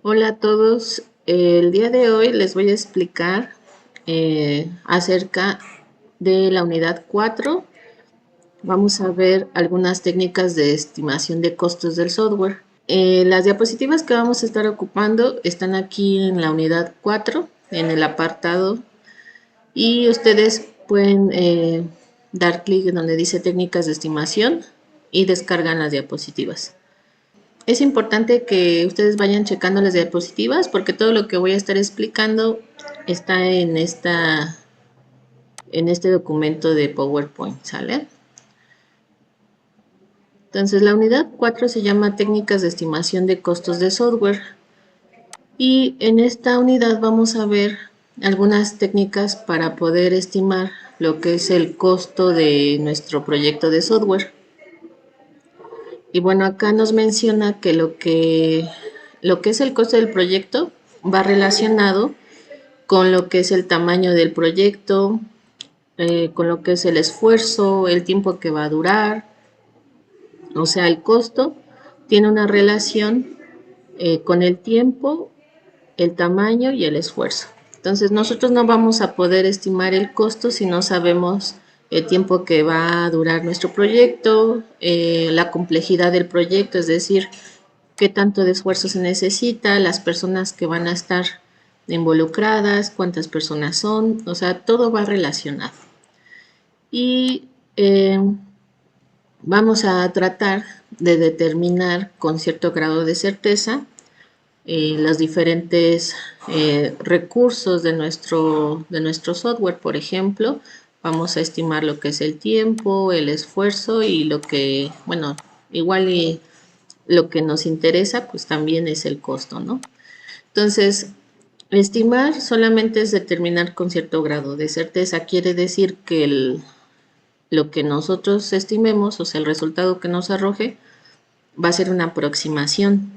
Hola a todos, el día de hoy les voy a explicar acerca de la unidad 4. Vamos a ver algunas técnicas de estimación de costos del software. Las diapositivas que vamos a estar ocupando están aquí en la unidad 4, en el apartado, y ustedes pueden dar clic en donde dice técnicas de estimación y descargan las diapositivas. Es importante que ustedes vayan checando las diapositivas porque todo lo que voy a estar explicando está en este documento de PowerPoint, ¿sale? Entonces, la unidad 4 se llama Técnicas de Estimación de Costos de Software. Y en esta unidad vamos a ver algunas técnicas para poder estimar lo que es el costo de nuestro proyecto de software. Y bueno, acá nos menciona que lo que es el costo del proyecto va relacionado con lo que es el tamaño del proyecto, con lo que es el esfuerzo, el tiempo que va a durar. O sea, el costo tiene una relación con el tiempo, el tamaño y el esfuerzo. Entonces, nosotros no vamos a poder estimar el costo si no sabemos el tiempo que va a durar nuestro proyecto, la complejidad del proyecto, es decir, qué tanto de esfuerzo se necesita, las personas que van a estar involucradas, cuántas personas son, o sea, todo va relacionado. Y vamos a tratar de determinar con cierto grado de certeza los diferentes recursos de nuestro software. Por ejemplo, vamos a estimar lo que es el tiempo, el esfuerzo y lo que, bueno, igual y lo que nos interesa, pues también es el costo, ¿no? Entonces, estimar solamente es determinar con cierto grado de certeza. Quiere decir que lo que nosotros estimemos, o sea, el resultado que nos arroje, va a ser una aproximación.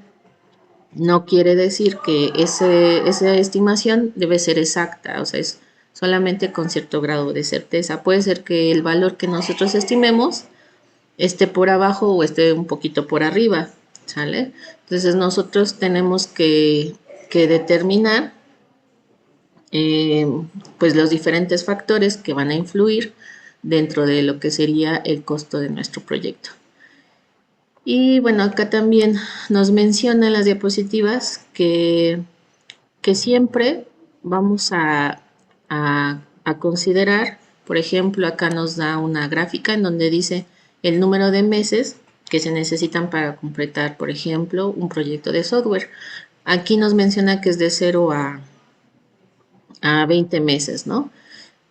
No quiere decir que esa estimación debe ser exacta, o sea, es solamente con cierto grado de certeza. Puede ser que el valor que nosotros estimemos esté por abajo o esté un poquito por arriba, ¿sale? Entonces nosotros tenemos que determinar pues los diferentes factores que van a influir dentro de lo que sería el costo de nuestro proyecto. Y bueno, acá también nos menciona en las diapositivas que siempre vamos a considerar, por ejemplo, acá nos da una gráfica en donde dice el número de meses que se necesitan para completar, por ejemplo, un proyecto de software. Aquí nos menciona que es de 0 a 20 meses, ¿no?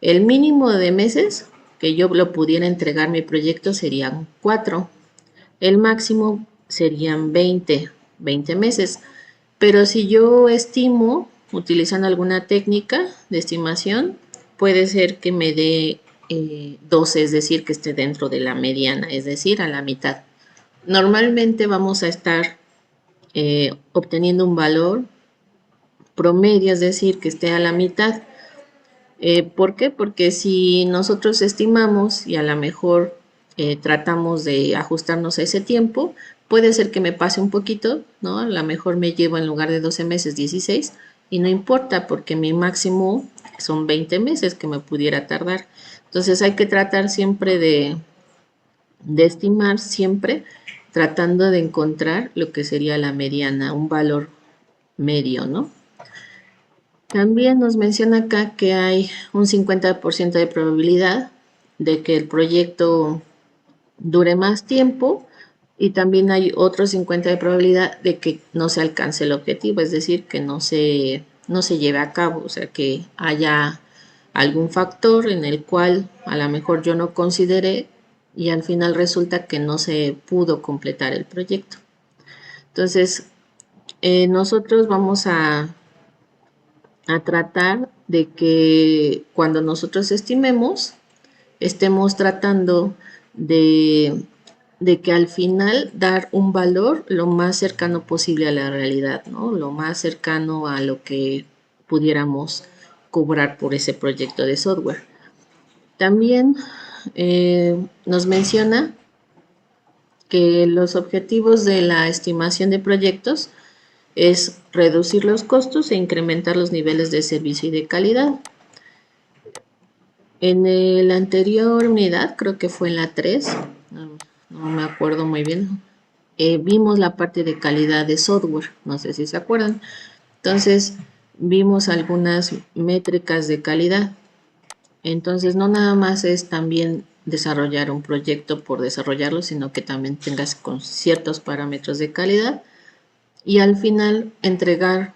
El mínimo de meses que yo lo pudiera entregar mi proyecto serían 4. El máximo serían 20 meses. Pero si yo estimo, utilizando alguna técnica de estimación, puede ser que me dé 12, es decir, que esté dentro de la mediana, es decir, a la mitad. Normalmente vamos a estar obteniendo un valor promedio, es decir, que esté a la mitad. ¿Por qué? Porque si nosotros estimamos y a lo mejor tratamos de ajustarnos a ese tiempo, puede ser que me pase un poquito, ¿no? A lo mejor me llevo en lugar de 12 meses 16 y no importa porque mi máximo son 20 meses que me pudiera tardar. Entonces hay que tratar siempre de estimar, siempre tratando de encontrar lo que sería la mediana, un valor medio, ¿no? También nos menciona acá que hay un 50% de probabilidad de que el proyecto dure más tiempo y también hay otro 50% de probabilidad de que no se alcance el objetivo, es decir, que no se lleve a cabo, o sea, que haya algún factor en el cual a lo mejor yo no consideré y al final resulta que no se pudo completar el proyecto. Entonces, nosotros vamos a tratar de que cuando nosotros estimemos, estemos tratando de que al final dar un valor lo más cercano posible a la realidad, ¿no? Lo más cercano a lo que pudiéramos cobrar por ese proyecto de software. También nos menciona que los objetivos de la estimación de proyectos es reducir los costos e incrementar los niveles de servicio y de calidad. En la anterior unidad, creo que fue en la 3, no me acuerdo muy bien, vimos la parte de calidad de software, no sé si se acuerdan. Entonces, vimos algunas métricas de calidad. Entonces, no nada más es también desarrollar un proyecto por desarrollarlo, sino que también tengas con ciertos parámetros de calidad y al final entregar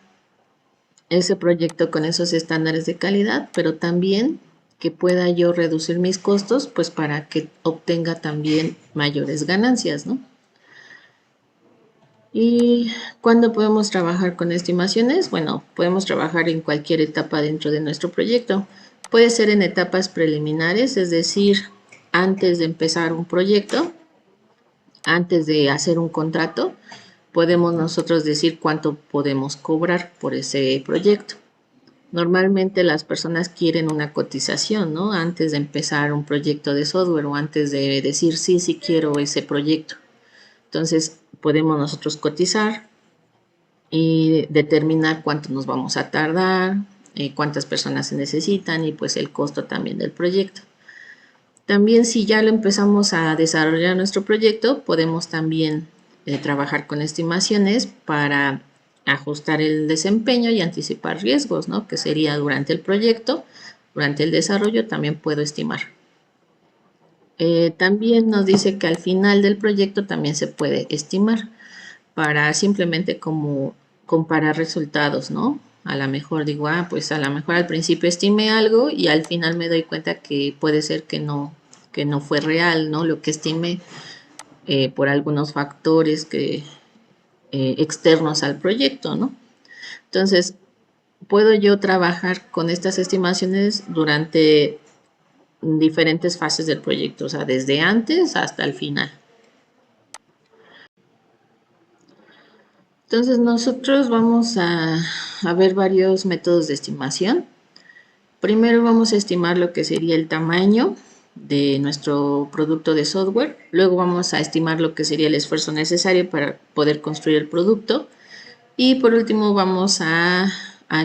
ese proyecto con esos estándares de calidad, pero también que pueda yo reducir mis costos, pues para que obtenga también mayores ganancias, ¿no? ¿Y cuándo podemos trabajar con estimaciones? Bueno, podemos trabajar en cualquier etapa dentro de nuestro proyecto. Puede ser en etapas preliminares, es decir, antes de empezar un proyecto, antes de hacer un contrato, podemos nosotros decir cuánto podemos cobrar por ese proyecto. Normalmente las personas quieren una cotización, ¿no? Antes de empezar un proyecto de software o antes de decir sí, sí quiero ese proyecto. Entonces podemos nosotros cotizar y determinar cuánto nos vamos a tardar, cuántas personas se necesitan y pues el costo también del proyecto. También si ya lo empezamos a desarrollar nuestro proyecto, podemos también trabajar con estimaciones para ajustar el desempeño y anticipar riesgos, ¿no? Que sería durante el proyecto, durante el desarrollo también puedo estimar. También nos dice que al final del proyecto también se puede estimar para simplemente como comparar resultados, ¿no? A lo mejor digo, pues a lo mejor al principio estimé algo y al final me doy cuenta que puede ser que no fue real, ¿no? Lo que estimé por algunos factores externos al proyecto, ¿no? Entonces, puedo yo trabajar con estas estimaciones durante diferentes fases del proyecto, o sea, desde antes hasta el final. Entonces, nosotros vamos a ver varios métodos de estimación. Primero vamos a estimar lo que sería el tamaño de nuestro producto de software. Luego vamos a estimar lo que sería el esfuerzo necesario para poder construir el producto. Y por último vamos a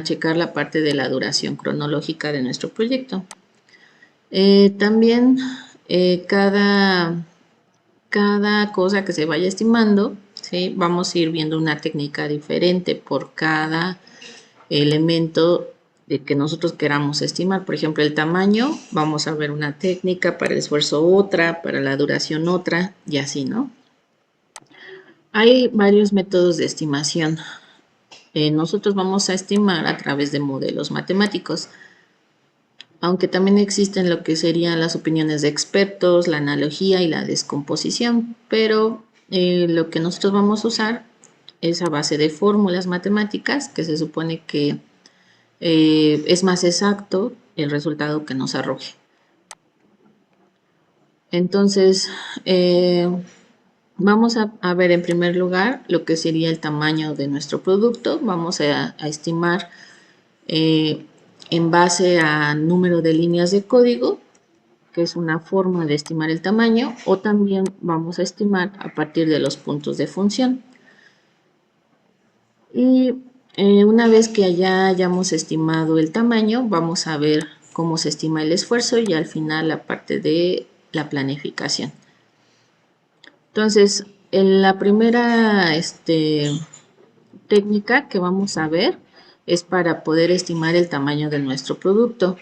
checar la parte de la duración cronológica de nuestro proyecto. También cada cosa que se vaya estimando, ¿sí? Vamos a ir viendo una técnica diferente por cada elemento de que nosotros queramos estimar. Por ejemplo, el tamaño, vamos a ver una técnica, para el esfuerzo otra, para la duración otra, y así, ¿no? Hay varios métodos de estimación. Nosotros vamos a estimar a través de modelos matemáticos, aunque también existen lo que serían las opiniones de expertos, la analogía y la descomposición, pero lo que nosotros vamos a usar es a base de fórmulas matemáticas, que se supone que es más exacto el resultado que nos arroje. Entonces, vamos a ver en primer lugar lo que sería el tamaño de nuestro producto. Vamos a estimar en base a número de líneas de código, que es una forma de estimar el tamaño, o también vamos a estimar a partir de los puntos de función. Y una vez que ya hayamos estimado el tamaño, vamos a ver cómo se estima el esfuerzo y al final la parte de la planificación. Entonces, en la primera técnica que vamos a ver es para poder estimar el tamaño de nuestro producto.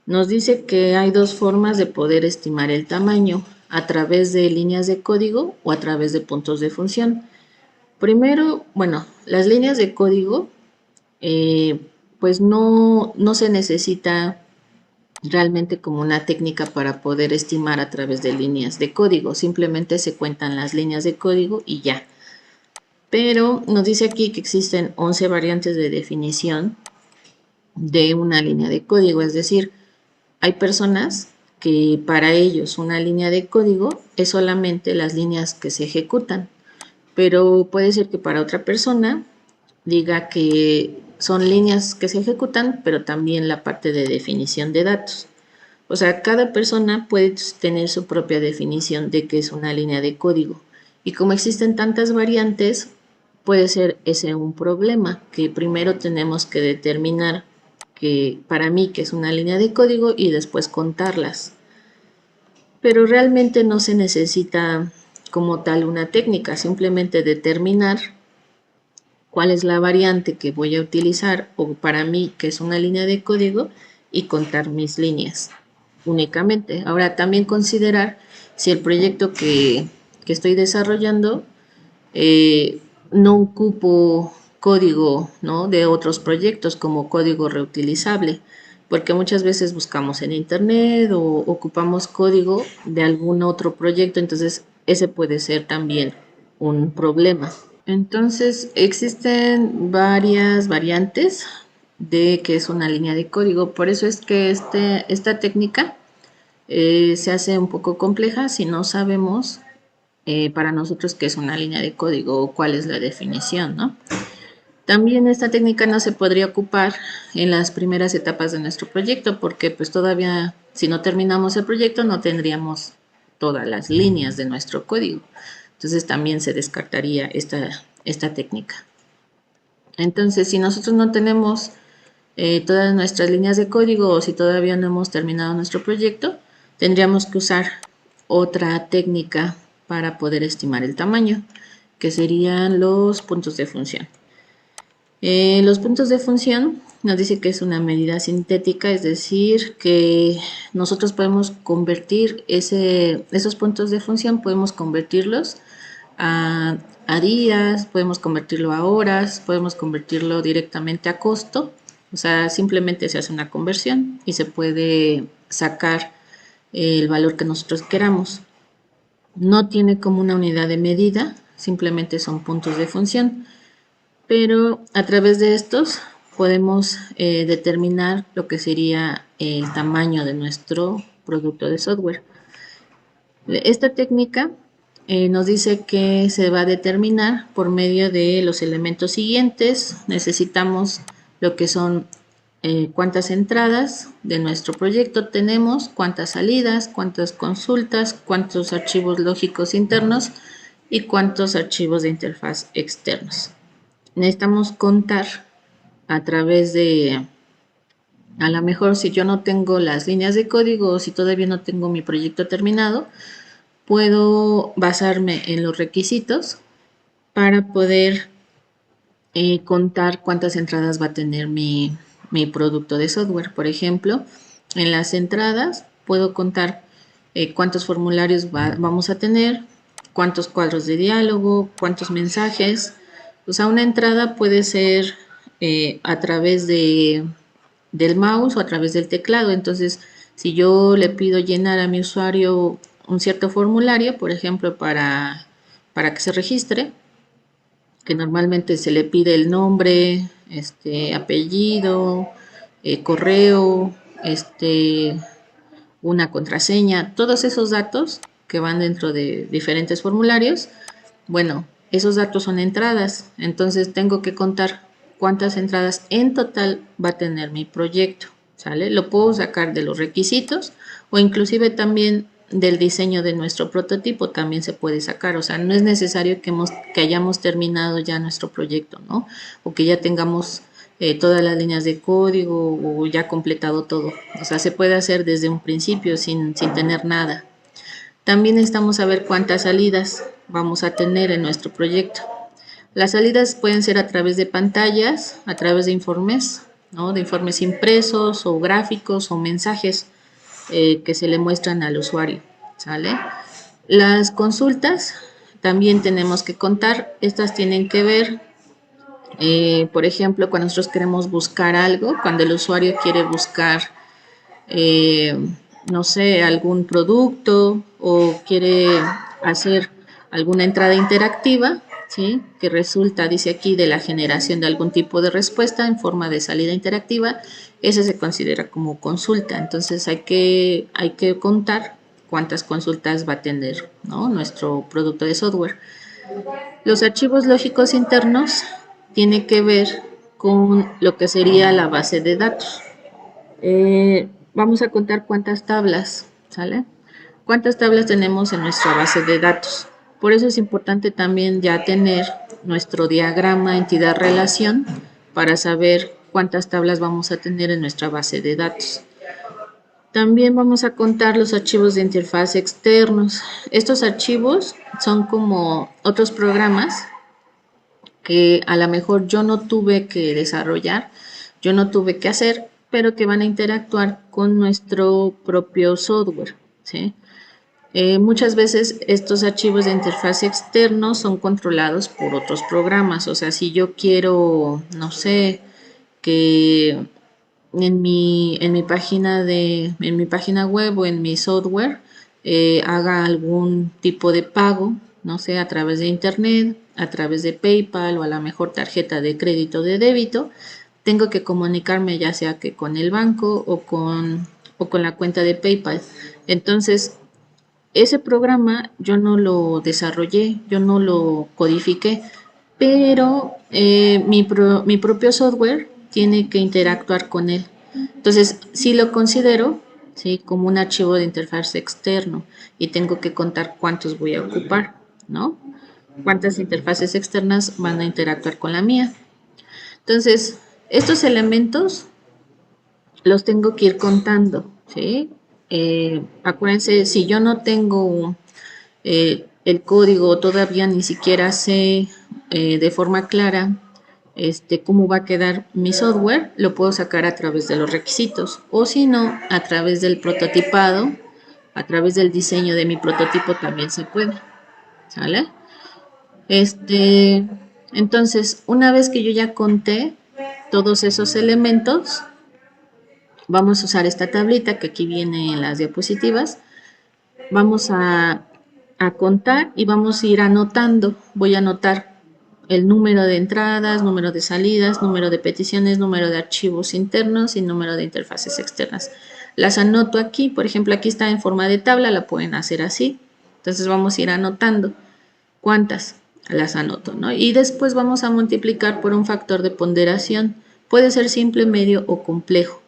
Nos dice que hay dos formas de poder estimar el tamaño, a través de líneas de código o a través de puntos de función. Primero, bueno, las líneas de código, pues no se necesita realmente como una técnica para poder estimar a través de líneas de código, simplemente se cuentan las líneas de código y ya. Pero nos dice aquí que existen 11 variantes de definición de una línea de código, es decir, hay personas que para ellos una línea de código es solamente las líneas que se ejecutan, pero puede ser que para otra persona diga que son líneas que se ejecutan, pero también la parte de definición de datos. O sea, cada persona puede tener su propia definición de qué es una línea de código. Y como existen tantas variantes, puede ser ese un problema, que primero tenemos que determinar que para mí que es una línea de código y después contarlas. Pero realmente no se necesita como tal una técnica, simplemente determinar cuál es la variante que voy a utilizar o para mí que es una línea de código y contar mis líneas únicamente. Ahora también considerar si el proyecto que estoy desarrollando no ocupo código, ¿no?, de otros proyectos como código reutilizable, porque muchas veces buscamos en internet o ocupamos código de algún otro proyecto, entonces ese puede ser también un problema. Entonces existen varias variantes de que es una línea de código, por eso es que esta técnica se hace un poco compleja si no sabemos para nosotros qué es una línea de código o cuál es la definición, ¿no? También esta técnica no se podría ocupar en las primeras etapas de nuestro proyecto porque pues todavía si no terminamos el proyecto no tendríamos todas las líneas de nuestro código. Entonces también se descartaría esta técnica. Entonces si nosotros no tenemos todas nuestras líneas de código o si todavía no hemos terminado nuestro proyecto, tendríamos que usar otra técnica para poder estimar el tamaño, que serían los puntos de función. Los puntos de función nos dice que es una medida sintética, es decir, que nosotros podemos convertir esos puntos de función, podemos convertirlos a días, podemos convertirlo a horas, podemos convertirlo directamente a costo, o sea, simplemente se hace una conversión y se puede sacar el valor que nosotros queramos. No tiene como una unidad de medida, simplemente son puntos de función, pero a través de estos podemos determinar lo que sería el tamaño de nuestro producto de software. Esta técnica nos dice que se va a determinar por medio de los elementos siguientes. Necesitamos lo que son cuántas entradas de nuestro proyecto tenemos, cuántas salidas, cuántas consultas, cuántos archivos lógicos internos y cuántos archivos de interfaz externos. Necesitamos contar a través de, a lo mejor si yo no tengo las líneas de código o si todavía no tengo mi proyecto terminado, puedo basarme en los requisitos para poder contar cuántas entradas va a tener mi producto de software. Por ejemplo, en las entradas puedo contar cuántos formularios vamos a tener, cuántos cuadros de diálogo, cuántos mensajes. O sea, una entrada puede ser a través del mouse o a través del teclado. Entonces, si yo le pido llenar a mi usuario un cierto formulario, por ejemplo, para que se registre, que normalmente se le pide el nombre, apellido, correo, una contraseña, todos esos datos que van dentro de diferentes formularios, bueno, esos datos son entradas, entonces tengo que contar cuántas entradas en total va a tener mi proyecto, ¿sale? Lo puedo sacar de los requisitos o inclusive también del diseño de nuestro prototipo también se puede sacar, o sea, no es necesario que hayamos terminado ya nuestro proyecto, ¿no? O que ya tengamos todas las líneas de código o ya completado todo, o sea, se puede hacer desde un principio sin tener nada. También necesitamos saber cuántas salidas vamos a tener en nuestro proyecto. Las salidas pueden ser a través de pantallas, a través de informes, ¿no? De informes impresos o gráficos o mensajes que se le muestran al usuario, ¿sale? Las consultas también tenemos que contar, estas tienen que ver, por ejemplo, cuando nosotros queremos buscar algo, cuando el usuario quiere buscar, no sé, algún producto o quiere hacer alguna entrada interactiva, ¿sí? Que resulta, dice aquí, de la generación de algún tipo de respuesta en forma de salida interactiva, ese se considera como consulta. Entonces hay que contar cuántas consultas va a tener, ¿no?, nuestro producto de software. Los archivos lógicos internos tienen que ver con lo que sería la base de datos. Vamos a contar cuántas tablas, ¿sale? ¿Cuántas tablas tenemos en nuestra base de datos? Por eso es importante también ya tener nuestro diagrama entidad-relación para saber cuántas tablas vamos a tener en nuestra base de datos. También vamos a contar los archivos de interfaz externos. Estos archivos son como otros programas que a lo mejor yo no tuve que desarrollar, yo no tuve que hacer, pero que van a interactuar con nuestro propio software, ¿sí? Muchas veces estos archivos de interfaz externos son controlados por otros programas. O sea, si yo quiero, no sé, que en mi página web o en mi software haga algún tipo de pago, no sé, a través de internet, a través de PayPal o a la mejor tarjeta de crédito o de débito, tengo que comunicarme ya sea que con el banco o con la cuenta de PayPal. Entonces, ese programa yo no lo desarrollé, yo no lo codifiqué, pero mi propio software tiene que interactuar con él. Entonces, sí lo considero, ¿sí?, como un archivo de interfaz externo y tengo que contar cuántos voy a ocupar, ¿no? Cuántas interfaces externas van a interactuar con la mía. Entonces, estos elementos los tengo que ir contando, ¿sí? Acuérdense, si yo no tengo el código, todavía ni siquiera sé de forma clara cómo va a quedar mi software, lo puedo sacar a través de los requisitos o si no, a través del prototipado, a través del diseño de mi prototipo también se puede, ¿sale? Entonces, una vez que yo ya conté todos esos elementos, vamos a usar esta tablita que aquí viene en las diapositivas. Vamos a contar y vamos a ir anotando. Voy a anotar el número de entradas, número de salidas, número de peticiones, número de archivos internos y número de interfaces externas. Las anoto aquí, por ejemplo, aquí está en forma de tabla, la pueden hacer así. Entonces vamos a ir anotando cuántas las anoto, ¿no? Y después vamos a multiplicar por un factor de ponderación. Puede ser simple, medio o complejo.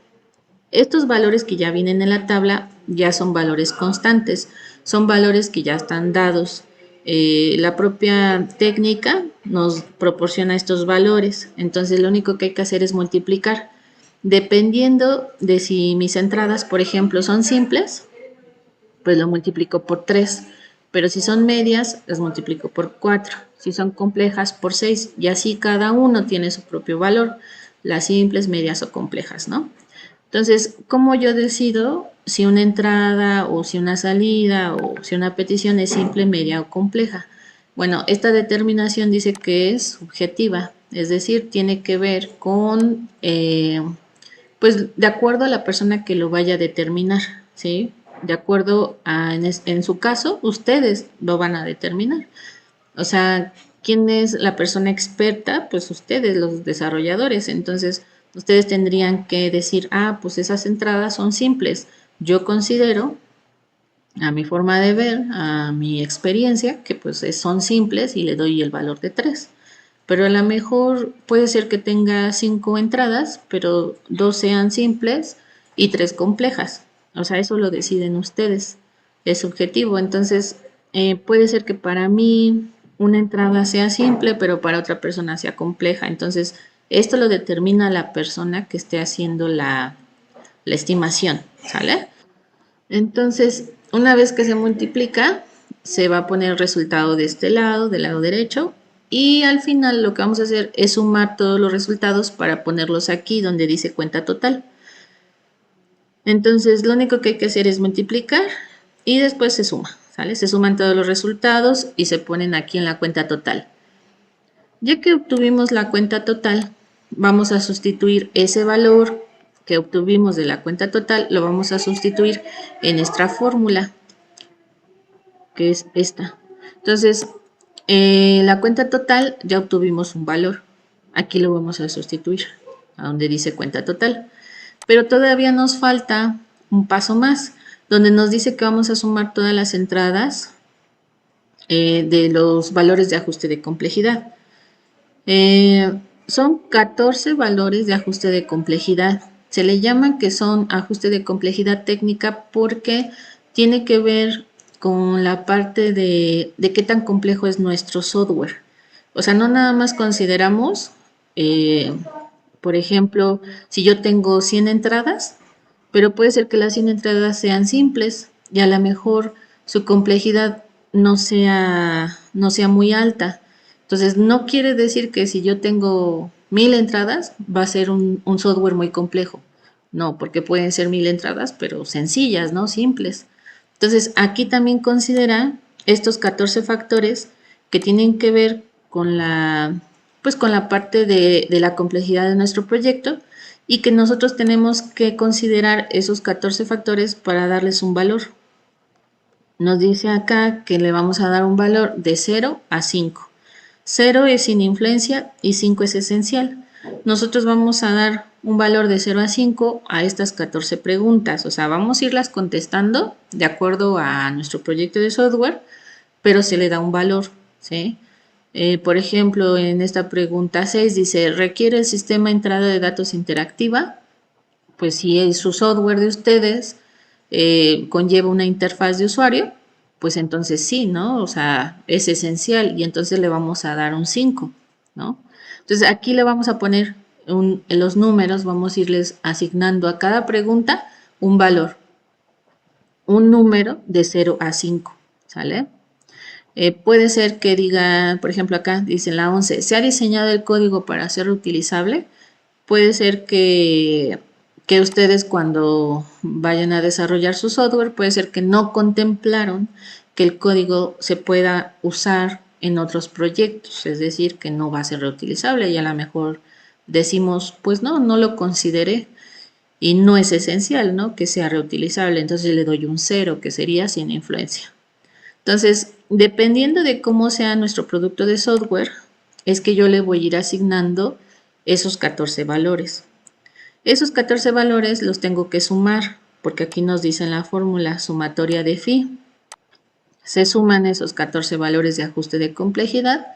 Estos valores que ya vienen en la tabla ya son valores constantes, son valores que ya están dados. La propia técnica nos proporciona estos valores, entonces lo único que hay que hacer es multiplicar. Dependiendo de si mis entradas, por ejemplo, son simples, pues lo multiplico por 3, pero si son medias, las multiplico por 4, si son complejas, por 6, y así cada uno tiene su propio valor, las simples, medias o complejas, ¿no? Entonces, ¿cómo yo decido si una entrada o si una salida o si una petición es simple, media o compleja? Bueno, esta determinación dice que es subjetiva, es decir, tiene que ver con, pues, de acuerdo a la persona que lo vaya a determinar, ¿sí? De acuerdo a, en su caso, ustedes lo van a determinar. O sea, ¿quién es la persona experta? Pues ustedes, los desarrolladores. Entonces, ustedes tendrían que decir, ah, pues esas entradas son simples. Yo considero, a mi forma de ver, a mi experiencia, que pues son simples y le doy el valor de 3. Pero a lo mejor puede ser que tenga 5 entradas, pero 2 sean simples y 3 complejas. O sea, eso lo deciden ustedes. Es subjetivo. Entonces, puede ser que para mí una entrada sea simple, pero para otra persona sea compleja. Entonces, esto lo determina la persona que esté haciendo la estimación, ¿sale? Entonces, una vez que se multiplica, se va a poner el resultado de este lado, del lado derecho, y al final lo que vamos a hacer es sumar todos los resultados para ponerlos aquí donde dice cuenta total. Entonces, lo único que hay que hacer es multiplicar y después se suma, ¿sale? Se suman todos los resultados y se ponen aquí en la cuenta total. Ya que obtuvimos la cuenta total, vamos a sustituir ese valor que obtuvimos de la cuenta total, lo vamos a sustituir en nuestra fórmula, que es esta. Entonces, la cuenta total ya obtuvimos un valor. Aquí lo vamos a sustituir a donde dice cuenta total. Pero todavía nos falta un paso más, donde nos dice que vamos a sumar todas las entradas de los valores de ajuste de complejidad. Son 14 valores de ajuste de complejidad. Se le llama que son ajuste de complejidad técnica porque tiene que ver con la parte de qué tan complejo es nuestro software. O sea, no nada más consideramos, eh, por ejemplo, si yo tengo 100 entradas, pero puede ser que las 100 entradas sean simples y a lo mejor su complejidad no sea muy alta. Entonces, no quiere decir que si yo tengo 1000 entradas, va a ser un software muy complejo. No, porque pueden ser 1000 entradas, pero sencillas, ¿no? Simples. Entonces, aquí también considera estos 14 factores que tienen que ver con la parte de la complejidad de nuestro proyecto y que nosotros tenemos que considerar esos 14 factores para darles un valor. Nos dice acá que le vamos a dar un valor de 0 a 5. 0 es sin influencia y 5 es esencial. Nosotros vamos a dar un valor de 0 a 5 a estas 14 preguntas. O sea, vamos a irlas contestando de acuerdo a nuestro proyecto de software, pero se le da un valor, ¿sí? Por ejemplo, en esta pregunta 6 dice, ¿requiere el sistema entrada de datos interactiva? Pues si es su software de ustedes conlleva una interfaz de usuario, pues entonces sí, ¿no? O sea, es esencial y entonces le vamos a dar un 5, ¿no? Entonces aquí le vamos a poner en los números, vamos a irles asignando a cada pregunta un valor, un número de 0 a 5, ¿sale? Puede ser que diga, por ejemplo acá dice en la 11, ¿se ha diseñado el código para ser reutilizable? Puede ser que ustedes cuando vayan a desarrollar su software, puede ser que no contemplaron que el código se pueda usar en otros proyectos, es decir, que no va a ser reutilizable y a lo mejor decimos, pues no lo consideré y no es esencial, ¿no? Que sea reutilizable, entonces le doy un 0, que sería sin influencia. Entonces, dependiendo de cómo sea nuestro producto de software, es que yo le voy a ir asignando esos 14 valores. Esos 14 valores los tengo que sumar, porque aquí nos dice en la fórmula sumatoria de phi. Se suman esos 14 valores de ajuste de complejidad,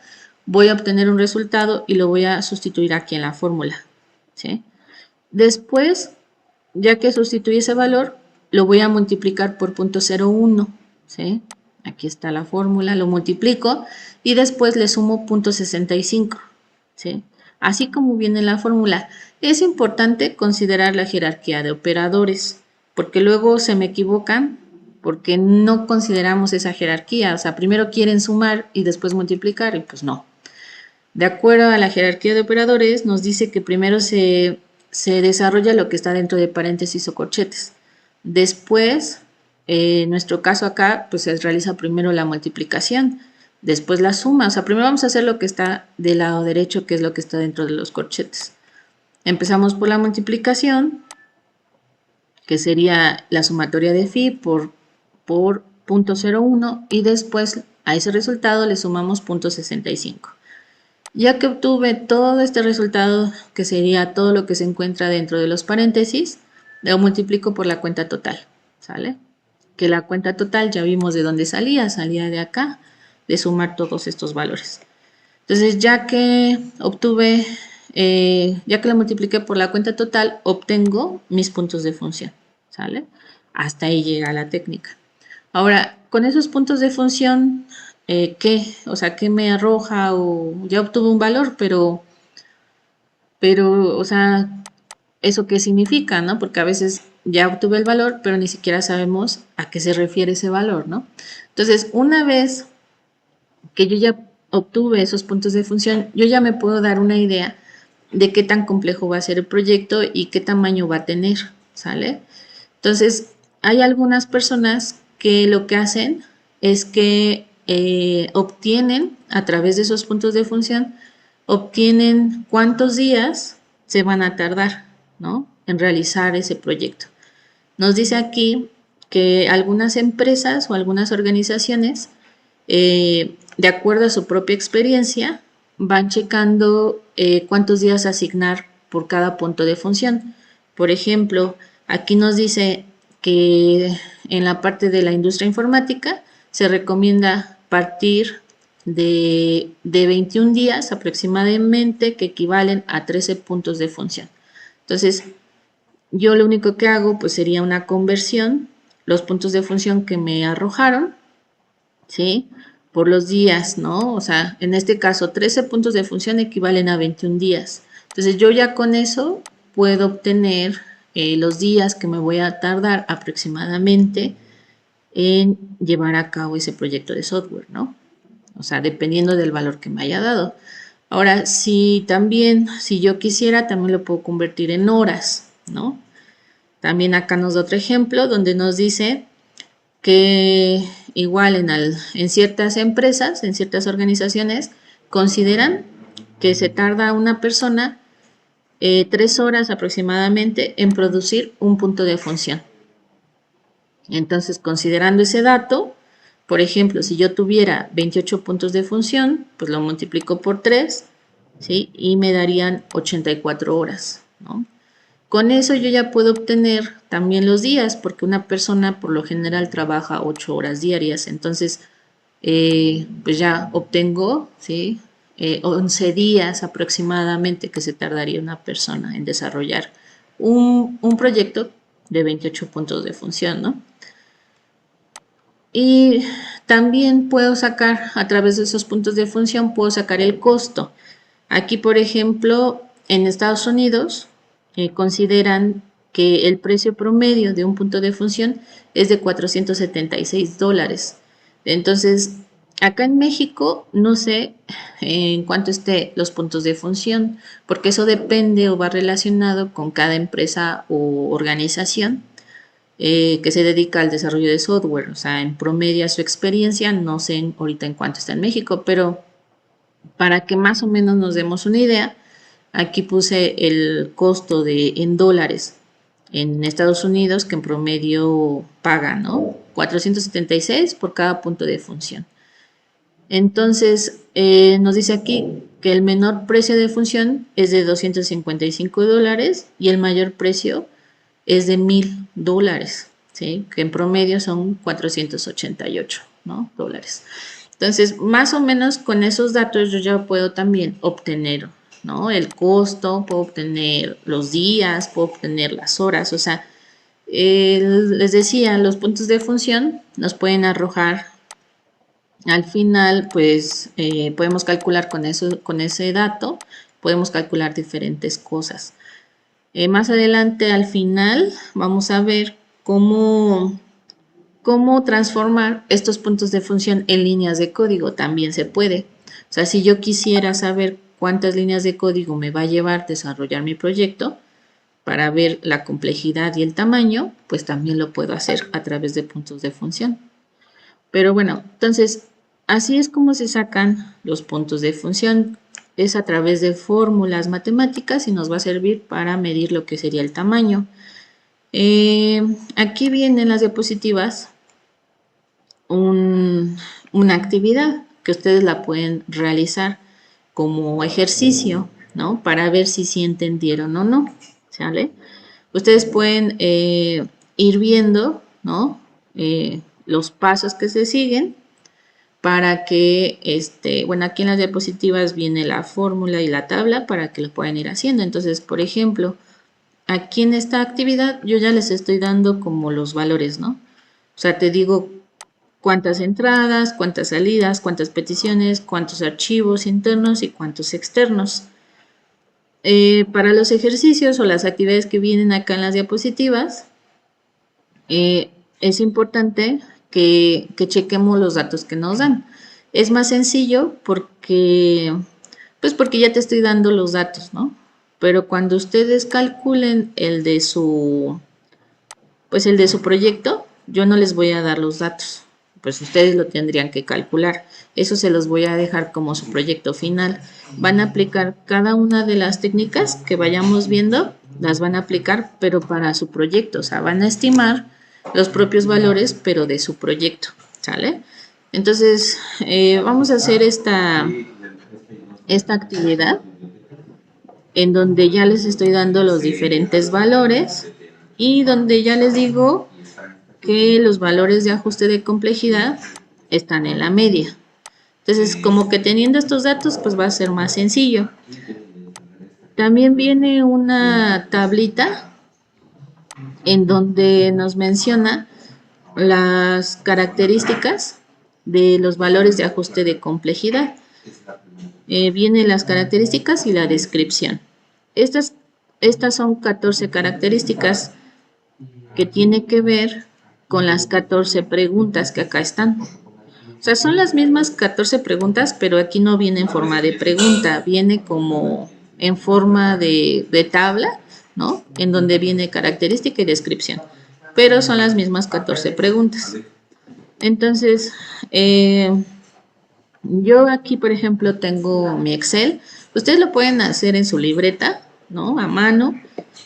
voy a obtener un resultado y lo voy a sustituir aquí en la fórmula, ¿sí? Después, ya que sustituí ese valor, lo voy a multiplicar por 0.01, ¿sí? Aquí está la fórmula, lo multiplico y después le sumo 0.65, ¿sí? Así como viene la fórmula. Es importante considerar la jerarquía de operadores, porque luego se me equivocan porque no consideramos esa jerarquía. O sea, primero quieren sumar y después multiplicar y pues no. De acuerdo a la jerarquía de operadores, nos dice que primero se desarrolla lo que está dentro de paréntesis o corchetes. Después, en nuestro caso acá, pues se realiza primero la multiplicación, después la suma. O sea, primero vamos a hacer lo que está del lado derecho, que es lo que está dentro de los corchetes. Empezamos por la multiplicación, que sería la sumatoria de phi por 0.01 y después a ese resultado le sumamos 0.65. Ya que obtuve todo este resultado, que sería todo lo que se encuentra dentro de los paréntesis, lo multiplico por la cuenta total, ¿sale? Que la cuenta total ya vimos de dónde salía de acá, de sumar todos estos valores. Entonces, ya que la multipliqué por la cuenta total, obtengo mis puntos de función, ¿sale? Hasta ahí llega la técnica. Ahora, con esos puntos de función, ¿qué? O sea, ¿qué me arroja? O ya obtuve un valor, o sea, ¿eso qué significa, no? Porque a veces ya obtuve el valor, pero ni siquiera sabemos a qué se refiere ese valor, ¿no? Entonces, una vez que yo ya obtuve esos puntos de función, yo ya me puedo dar una idea de qué tan complejo va a ser el proyecto y qué tamaño va a tener, ¿sale? Entonces, hay algunas personas que lo que hacen es que obtienen, a través de esos puntos de función, obtienen cuántos días se van a tardar, ¿no? En realizar ese proyecto. Nos dice aquí que algunas empresas o algunas organizaciones, de acuerdo a su propia experiencia, van checando cuántos días asignar por cada punto de función. Por ejemplo, aquí nos dice que en la parte de la industria informática se recomienda partir de 21 días aproximadamente, que equivalen a 13 puntos de función. Entonces, yo lo único que hago pues sería una conversión, los puntos de función que me arrojaron, ¿sí? por los días, ¿no? O sea, en este caso, 13 puntos de función equivalen a 21 días. Entonces, yo ya con eso puedo obtener los días que me voy a tardar aproximadamente en llevar a cabo ese proyecto de software, ¿no? O sea, dependiendo del valor que me haya dado. Ahora, si yo quisiera, también lo puedo convertir en horas, ¿no? También acá nos da otro ejemplo donde nos dice que igual en ciertas empresas, en ciertas organizaciones, consideran que se tarda una persona 3 horas aproximadamente en producir un punto de función. Entonces, considerando ese dato, por ejemplo, si yo tuviera 28 puntos de función, pues lo multiplico por 3, ¿sí? Y me darían 84 horas, ¿no? Con eso yo ya puedo obtener también los días, porque una persona por lo general trabaja 8 horas diarias, entonces pues ya obtengo, ¿sí? 11 días aproximadamente que se tardaría una persona en desarrollar un proyecto de 28 puntos de función, ¿no? Y también puedo sacar, a través de esos puntos de función, puedo sacar el costo. Aquí, por ejemplo, en Estados Unidos, consideran que el precio promedio de un punto de función es de $476. Entonces, acá en México no sé en cuánto esté los puntos de función, porque eso depende o va relacionado con cada empresa o organización que se dedica al desarrollo de software. O sea, en promedio a su experiencia, no sé ahorita en cuánto está en México, pero para que más o menos nos demos una idea, aquí puse el costo en dólares en Estados Unidos que en promedio paga, ¿no? 476 por cada punto de función. Entonces, nos dice aquí que el menor precio de función es de $255 y el mayor precio es de $1000, ¿sí? Que en promedio son 488, ¿no? Dólares. Entonces, más o menos con esos datos yo ya puedo también obtener, ¿no? El costo, puedo obtener los días, puedo obtener las horas, o sea, les decía, los puntos de función nos pueden arrojar al final, pues podemos calcular con ese dato, podemos calcular diferentes cosas. Más adelante, al final, vamos a ver cómo transformar estos puntos de función en líneas de código. También se puede. O sea, si yo quisiera saber cuántas líneas de código me va a llevar desarrollar mi proyecto para ver la complejidad y el tamaño, pues también lo puedo hacer a través de puntos de función. Pero bueno, entonces, así es como se sacan los puntos de función. Es a través de fórmulas matemáticas y nos va a servir para medir lo que sería el tamaño. Aquí vienen las diapositivas una actividad que ustedes la pueden realizar como ejercicio, ¿no? Para ver si entendieron o no, ¿sale? Ustedes pueden ir viendo, ¿no? Los pasos que se siguen para que, bueno, aquí en las diapositivas viene la fórmula y la tabla para que lo puedan ir haciendo. Entonces, por ejemplo, aquí en esta actividad yo ya les estoy dando como los valores, ¿no? O sea, te digo cuántas entradas, cuántas salidas, cuántas peticiones, cuántos archivos internos y cuántos externos. Para los ejercicios o las actividades que vienen acá en las diapositivas, es importante que chequemos los datos que nos dan. Es más sencillo porque ya te estoy dando los datos, ¿no? Pero cuando ustedes calculen el de su proyecto, yo no les voy a dar los datos, pues ustedes lo tendrían que calcular. Eso se los voy a dejar como su proyecto final. Van a aplicar cada una de las técnicas que vayamos viendo, las van a aplicar, pero para su proyecto, o sea, van a estimar los propios valores, pero de su proyecto, ¿sale? Entonces, vamos a hacer esta actividad en donde ya les estoy dando los diferentes valores y donde ya les digo que los valores de ajuste de complejidad están en la media. Entonces, como que teniendo estos datos, pues va a ser más sencillo. También viene una tablita en donde nos menciona las características de los valores de ajuste de complejidad. Vienen las características y la descripción. Estas son 14 características que tiene que ver con las 14 preguntas que acá están. O sea, son las mismas 14 preguntas, pero aquí no viene en forma de pregunta, viene como en forma de tabla, ¿no? En donde viene característica y descripción. Pero son las mismas 14 preguntas. Entonces, yo aquí, por ejemplo, tengo mi Excel. Ustedes lo pueden hacer en su libreta, ¿no? A mano.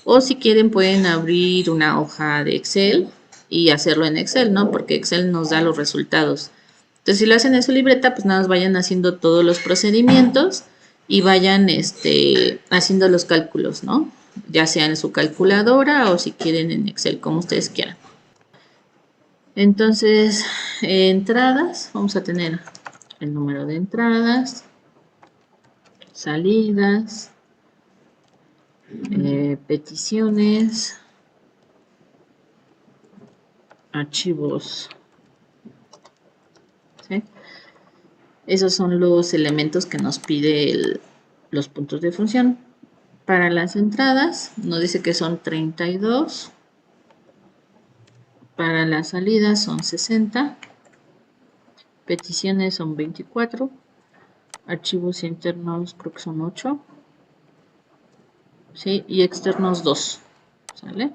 O si quieren pueden abrir una hoja de Excel y hacerlo en Excel, ¿no? Porque Excel nos da los resultados. Entonces, si lo hacen en su libreta, pues nada más vayan haciendo todos los procedimientos y vayan haciendo los cálculos, ¿no? Ya sea en su calculadora o si quieren en Excel, como ustedes quieran. Entonces, entradas, vamos a tener el número de entradas, salidas, peticiones, archivos, ¿sí? Esos son los elementos que nos pide los puntos de función. Para las entradas nos dice que son 32. Para las salidas son 60. Peticiones son 24. Archivos internos creo que son 8. ¿Sí? Y externos 2. ¿Sale?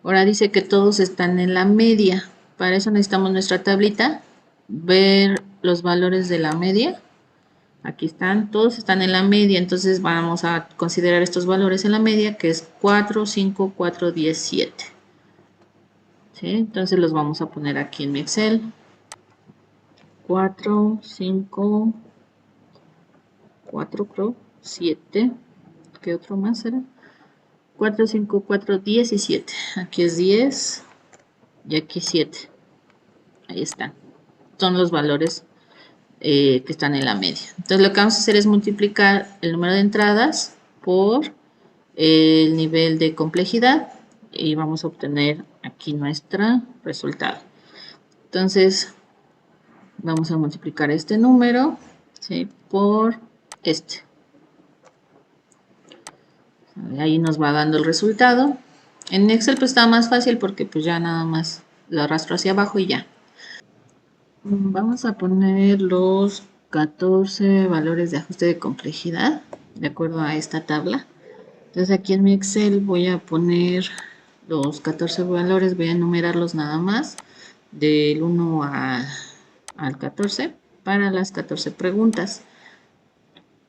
Ahora dice que todos están en la media. Para eso necesitamos nuestra tablita. Ver los valores de la media. Aquí están, todos están en la media, entonces vamos a considerar estos valores en la media, que es 4, 5, 4, 10, 7. ¿Sí? Entonces los vamos a poner aquí en mi Excel. 4, 5, 4 creo, 7. ¿Qué otro más era? 4, 5, 4, 10 y 7. Aquí es 10 y aquí 7. Ahí están. Son los valores que están en la media. Entonces lo que vamos a hacer es multiplicar el número de entradas por el nivel de complejidad y vamos a obtener aquí nuestro resultado. Entonces vamos a multiplicar este número, ¿sí?, por este. Ahí nos va dando el resultado. En Excel pues está más fácil porque pues ya nada más lo arrastro hacia abajo y ya. Vamos a poner los 14 valores de ajuste de complejidad de acuerdo a esta tabla. Entonces aquí en mi Excel voy a poner los 14 valores, voy a enumerarlos nada más del 1 al 14 para las 14 preguntas.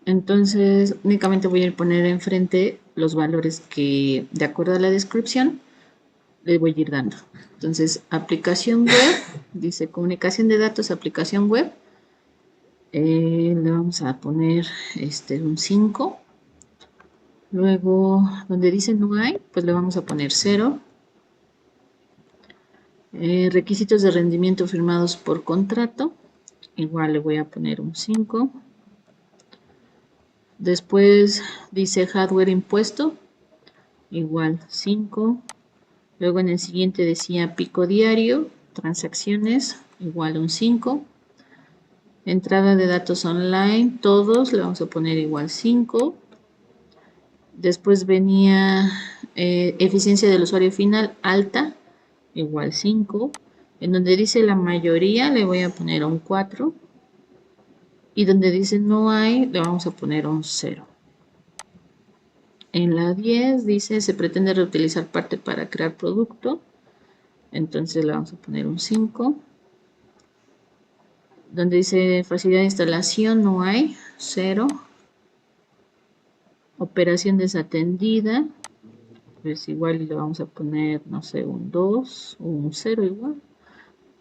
Entonces únicamente voy a poner enfrente los valores que de acuerdo a la descripción le voy a ir dando. Entonces aplicación web, dice comunicación de datos, aplicación web. Le vamos a poner un 5. Luego, donde dice no hay, pues le vamos a poner 0. Requisitos de rendimiento firmados por contrato, igual le voy a poner un 5. Después dice hardware impuesto, igual 5. Luego en el siguiente decía pico diario, transacciones, igual un 5. Entrada de datos online, todos le vamos a poner igual 5. Después venía eficiencia del usuario final alta, igual 5. En donde dice la mayoría le voy a poner un 4. Y donde dice no hay, le vamos a poner un 0. En la 10 dice se pretende reutilizar parte para crear producto. Entonces le vamos a poner un 5. Donde dice facilidad de instalación no hay, 0. Operación desatendida, pues igual le vamos a poner, no sé, un 2 o un 0 igual.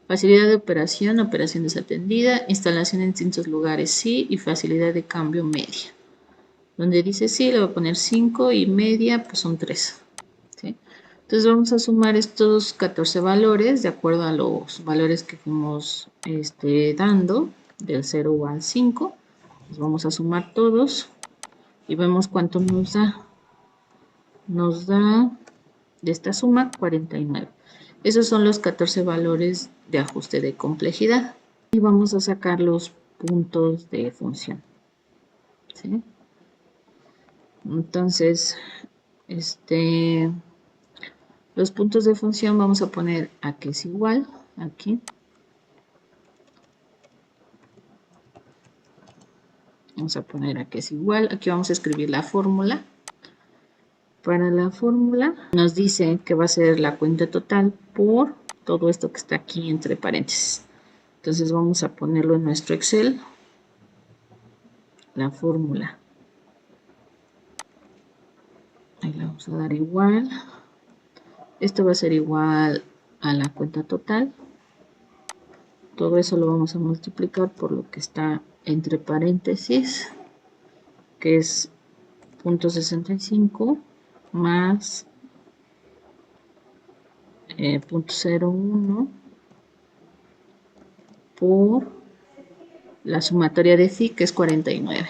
Facilidad de operación, operación desatendida, instalación en distintos lugares sí, y facilidad de cambio media. Donde dice sí le voy a poner 5 y media pues son 3. ¿Sí? Entonces vamos a sumar estos 14 valores de acuerdo a los valores que fuimos dando del 0 al 5. Los vamos a sumar todos y vemos cuánto nos da. Nos da de esta suma 49. Esos son los 14 valores de ajuste de complejidad. y vamos a sacar los puntos de función, ¿sí? Entonces, los puntos de función vamos a poner a que es igual, aquí. Vamos a poner a que es igual, aquí vamos a escribir la fórmula. Para la fórmula nos dice que va a ser la cuenta total por todo esto que está aquí entre paréntesis. Entonces vamos a ponerlo en nuestro Excel, la fórmula. Ahí le vamos a dar igual. Esto va a ser igual a la cuenta total. Todo eso lo vamos a multiplicar por lo que está entre paréntesis, que es 0.65 más 0.01 por la sumatoria de phi, que es 49.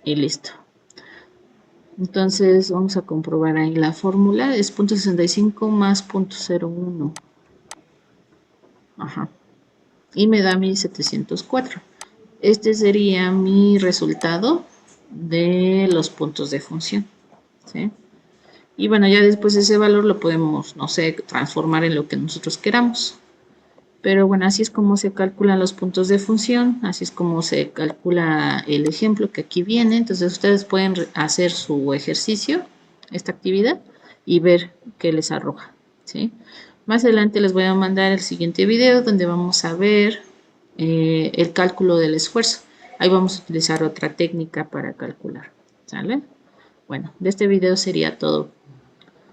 Y listo. Entonces vamos a comprobar ahí la fórmula. Es 0.65 más 0.01. Ajá. Y me da 1704. Este sería mi resultado de los puntos de función, ¿sí? Y bueno, ya después ese valor lo podemos, no sé, transformar en lo que nosotros queramos. Pero bueno, así es como se calculan los puntos de función, así es como se calcula el ejemplo que aquí viene. Entonces ustedes pueden hacer su ejercicio, esta actividad, y ver qué les arroja, ¿sí? Más adelante les voy a mandar el siguiente video donde vamos a ver el cálculo del esfuerzo. Ahí vamos a utilizar otra técnica para calcular, ¿sale? Bueno, de este video sería todo.